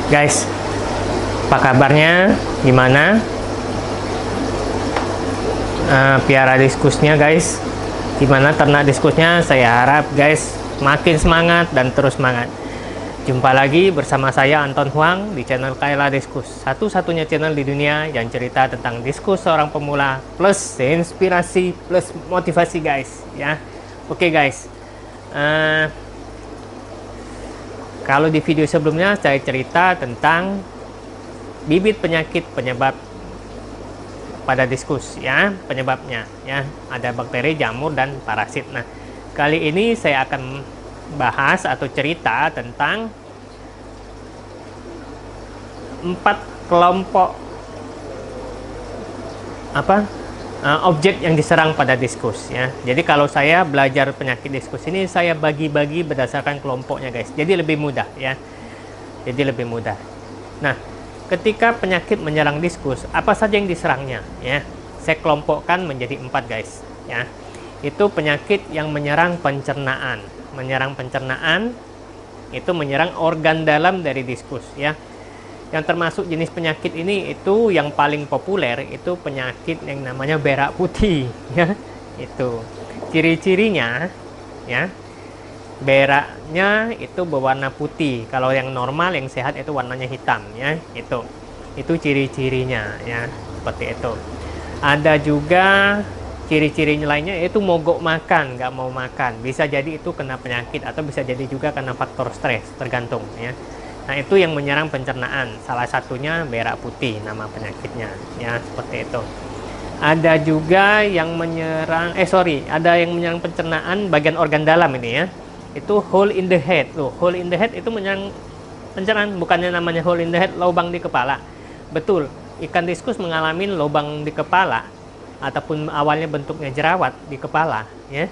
Guys, apa kabarnya? Gimana? Piara diskusnya guys, gimana ternak diskusnya? Saya harap guys makin semangat dan terus semangat. Jumpa lagi bersama saya Anton Huang di channel Kaila Diskus, satu-satunya channel di dunia yang cerita tentang diskus seorang pemula plus inspirasi plus motivasi guys ya. Oke guys, kalau di video sebelumnya saya cerita tentang bibit penyakit penyebab pada diskus ya, penyebabnya ya, ada bakteri, jamur, dan parasit. Nah, kali ini saya akan bahas atau cerita tentang 4 kelompok objek yang diserang pada diskus ya. Jadi kalau saya belajar penyakit diskus ini saya bagi-bagi berdasarkan kelompoknya guys. Jadi lebih mudah ya. Jadi lebih mudah. Nah, ketika penyakit menyerang diskus, apa saja yang diserangnya ya? Saya kelompokkan menjadi 4 guys ya. Itu penyakit yang menyerang pencernaan. Menyerang pencernaan itu menyerang organ dalam dari diskus ya. Yang termasuk jenis penyakit ini itu yang paling populer itu penyakit yang namanya berak putih ya. Itu ciri-cirinya ya, beraknya itu berwarna putih. Kalau yang normal yang sehat itu warnanya hitam ya. Itu ciri-cirinya ya, seperti itu. Ada juga ciri-cirinya lainnya yaitu mogok makan, nggak mau makan. Bisa jadi itu kena penyakit atau bisa jadi juga kena faktor stres, tergantung ya. Nah, itu yang menyerang pencernaan. Salah satunya berak putih nama penyakitnya ya, seperti itu. Ada juga yang menyerang ada yang menyerang pencernaan bagian organ dalam ini ya. Itu hole in the head. Loh, hole in the head itu menyerang pencernaan, bukannya namanya hole in the head, lubang di kepala. Betul, ikan diskus mengalami lubang di kepala ataupun awalnya bentuknya jerawat di kepala ya.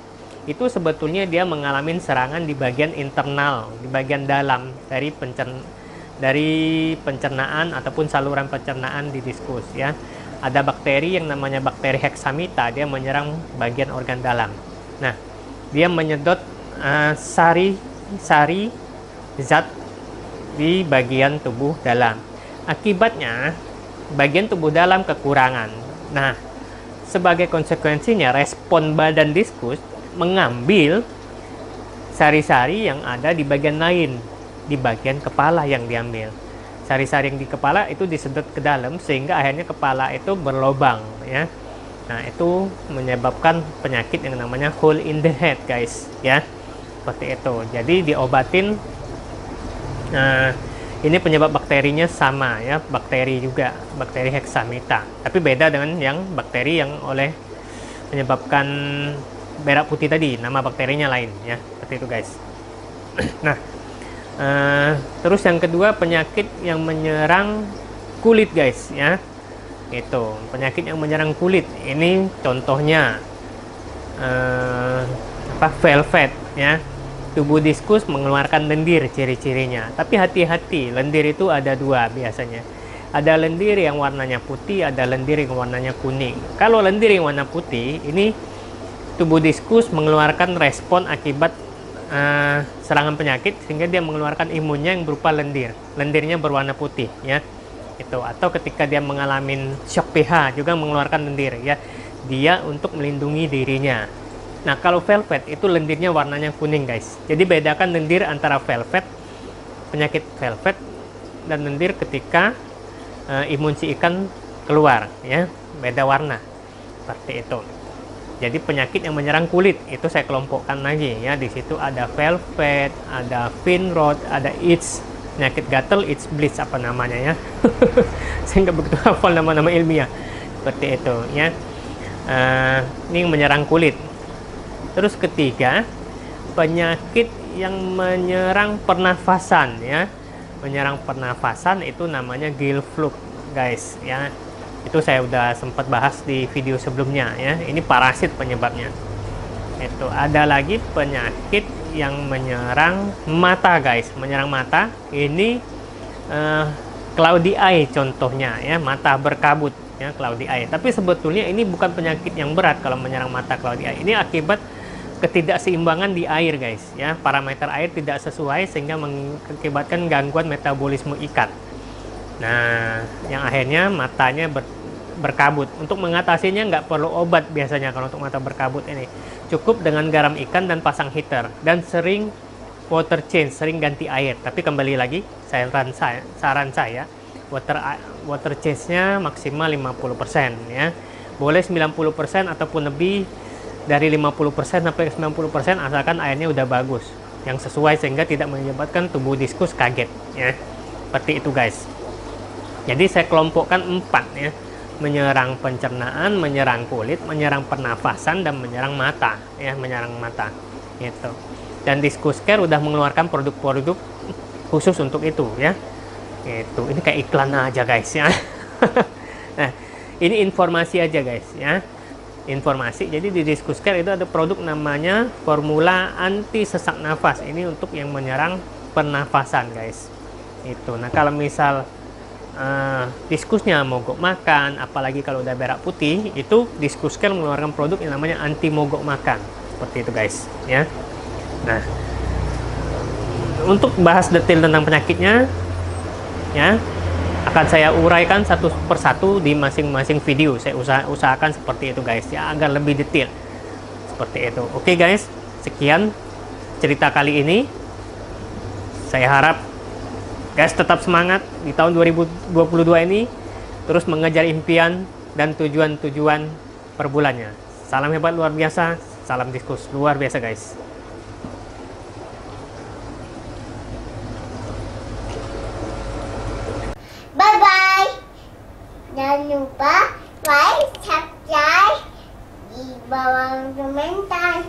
Itu sebetulnya dia mengalami serangan di bagian internal, di bagian dalam dari pencernaan ataupun saluran pencernaan di diskus ya. Ada bakteri yang namanya bakteri Hexamita, dia menyerang bagian organ dalam. Nah, dia menyedot sari zat di bagian tubuh dalam. Akibatnya bagian tubuh dalam kekurangan. Nah, sebagai konsekuensinya respon badan diskus mengambil sari-sari yang ada di bagian lain, di bagian kepala yang diambil. Sari-sari yang di kepala itu disedot ke dalam sehingga akhirnya kepala itu berlubang ya. Nah, itu menyebabkan penyakit yang namanya hole in the head guys ya. Seperti itu. Jadi diobatin. Ini penyebab bakterinya sama ya, bakteri juga, bakteri Hexamita. Tapi beda dengan yang bakteri yang menyebabkan berak putih tadi, nama bakterinya lain ya, seperti itu guys. Nah, terus yang kedua penyakit yang menyerang kulit guys ya. Itu penyakit yang menyerang kulit. Ini contohnya velvet ya. Tubuh diskus mengeluarkan lendir ciri-cirinya. Tapi hati-hati, lendir itu ada 2 biasanya. Ada lendir yang warnanya putih, ada lendir yang warnanya kuning. Kalau lendir yang warna putih, ini tubuh diskus mengeluarkan respon akibat serangan penyakit sehingga dia mengeluarkan imunnya yang berupa lendir. Lendirnya berwarna putih ya. Itu atau ketika dia mengalami shock pH juga mengeluarkan lendir ya. Dia untuk melindungi dirinya. Nah, kalau velvet itu lendirnya warnanya kuning guys. Jadi bedakan lendir antara velvet, penyakit velvet, dan lendir ketika imun si ikan keluar ya, beda warna. Seperti itu. Jadi penyakit yang menyerang kulit itu saya kelompokkan lagi ya. Di situ ada velvet, ada fin rot, ada itch, penyakit gatal, itch bleach apa namanya ya. Saya nggak begitu hafal nama-nama ilmiah. Seperti itu ya. Ini yang menyerang kulit. Terus ketiga, penyakit yang menyerang pernafasan ya. Menyerang pernafasan itu namanya gill fluke guys ya. Itu saya udah sempat bahas di video sebelumnya ya. Ini parasit penyebabnya. Itu ada lagi penyakit yang menyerang mata guys, menyerang mata. Ini cloudy eye contohnya ya, mata berkabut ya, cloudy eye. Tapi sebetulnya ini bukan penyakit yang berat kalau menyerang mata cloudy eye. Ini akibat ketidakseimbangan di air guys ya, parameter air tidak sesuai sehingga mengakibatkan gangguan metabolisme ikat Nah, yang akhirnya matanya berkabut. Untuk mengatasinya nggak perlu obat biasanya kalau untuk mata berkabut ini. Cukup dengan garam ikan dan pasang heater. Dan sering water change, sering ganti air. Tapi kembali lagi, saran saya water change-nya maksimal 50% ya. Boleh 90% ataupun lebih dari 50% sampai 90% asalkan airnya udah bagus. Yang sesuai sehingga tidak menyebabkan tubuh diskus kaget ya. Seperti itu guys. Jadi saya kelompokkan 4 ya. Menyerang pencernaan, menyerang kulit, menyerang pernafasan, dan menyerang mata ya, menyerang mata gitu. Dan Diskus Care udah mengeluarkan produk-produk khusus untuk itu ya. Itu ini kayak iklan aja guys ya. Nah, ini informasi aja guys ya. Informasi. Jadi di Diskus Care itu ada produk namanya formula anti sesak nafas. Ini untuk yang menyerang pernafasan guys. Itu. Nah, kalau misal diskusnya mogok makan, apalagi kalau udah berak putih, itu Diskus Care mengeluarkan produk yang namanya anti mogok makan. Seperti itu guys ya. Nah, untuk bahas detail tentang penyakitnya ya, akan saya uraikan satu persatu di masing-masing video. Saya usahakan seperti itu guys ya, agar lebih detail seperti itu. Oke guys, sekian cerita kali ini. Saya harap guys tetap semangat di tahun 2022 ini, terus mengejar impian dan tujuan-tujuan per bulannya. Salam hebat luar biasa, salam Diskus luar biasa guys. Bye bye. Jangan lupa like, subscribe di bawah komentar.